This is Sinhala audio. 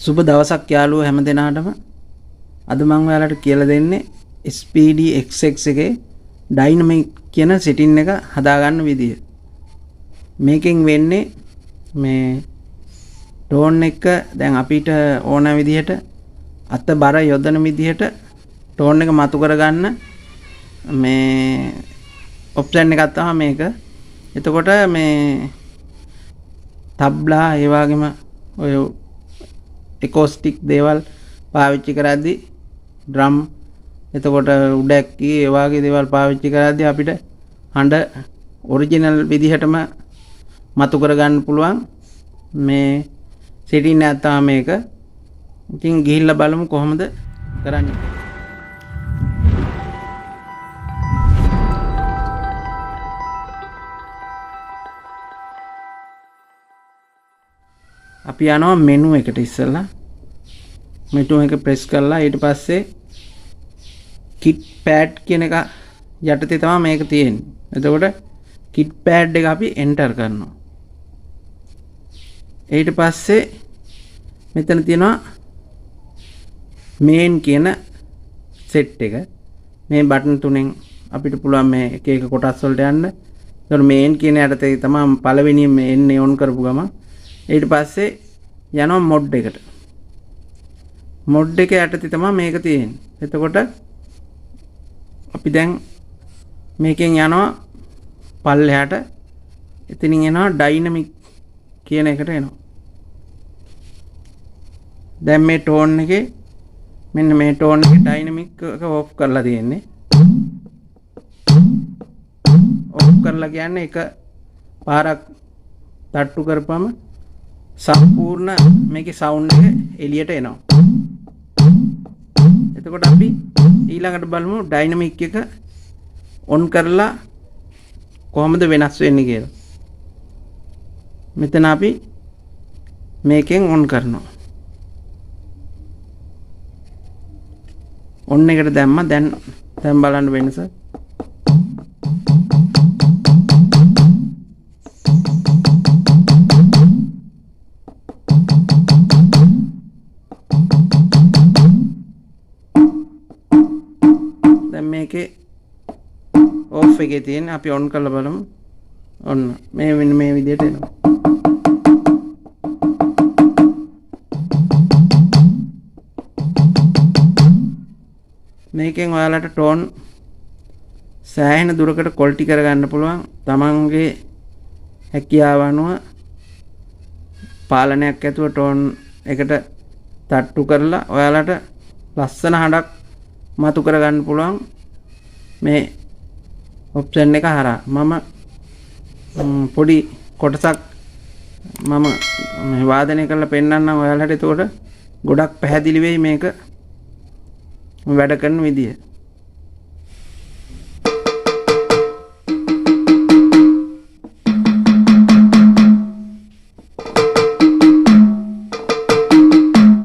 සුබ දවසක් යාළුවෝ හැම දිනාටම. අද මම ඔයාලට කියලා දෙන්නේ spd-sx එකේ dynamic කියන setting එක හදාගන්න විදිය. මේකෙන් වෙන්නේ මේ tone එක දැන් අපිට ඕන විදිහට අත බර යොදන විදිහට tone එක මතු කරගන්න මේ option එකක් තමයි මේක. එතකොට මේ තබ්ලා ඒ වගේම ඔය acoustic දේවල් පාවිච්චි කරද්දී drum එතකොට උඩැක්කි ඒ වගේ දේවල් පාවිච්චි කරද්දී අපිට හඬ ඔරිජිනල් විදිහටම මතු කරගන්න පුළුවන් මේ setting එක තමයි මේක. ඉතින් ගිහිල්ලා බලමු කොහොමද කරන්නේ. අපි යනවා මෙනු එකට ඉස්සෙල්ලා මෙනු එක ප්‍රෙස් කරලා ඊට පස්සේ kit pad කියන එක යටතේ තමයි මේක තියෙන්නේ. එතකොට kit pad එක අපි enter කරනවා. ඊට පස්සේ මෙතන තියෙනවා main කියන set එක. මේ බටන් තුනෙන් අපිට පුළුවන් මේ එක එක කොටස් වලට යන්න. එතකොට main කියන යටතේ තමයි පළවෙනියෙන් මේ එන්නේ on කරපු ගමන් ඊට පස්සේ යනවා mod එකට. mod එක යටතේ තමයි මේක තියෙන්නේ. එතකොට අපි දැන් මේකෙන් යනවා පල්ලෙහාට. එතනින් එනවා dynamic කියන එකට එනවා. දැන් මේ tone එකේ මෙන්න මේ tone එකේ dynamic එක off කරලා තියෙන්නේ. off කරලා කියන්නේ එක පාරක් තට්ටු කරපම සම්පූර්ණ මේකේ sound එක එළියට එනවා. එතකොට අපි ඊළඟට බලමු dynamic එක on කරලා කොහොමද වෙනස් වෙන්නේ කියලා. මෙතන අපි මේකෙන් on කරනවා. on එකට දැම්මා. දැන් බලන්න වෙනස. මේකේ off එකේ තියෙන අපි on කරලා බලමු. ඔන්න මේ විදිහට එනවා. මේකෙන් ඔයාලට tone සෑහෙන දුරකට quality කරගන්න පුළුවන්. තමන්ගේ හැකියාව අනුව පාලනයක් ඇතුව tone එකට තට්ටු කරලා ඔයාලට ලස්සන හඬක් මතු කරගන්න පුළුවන් මේ ඔප්ෂන් එක හරහා. මම පොඩි කොටසක් මම මේ වාදනය කරලා පෙන්නන්නම් ඔයාලට. එතකොට ගොඩක් පැහැදිලි වෙයි මේක වැඩ කරන විදිය.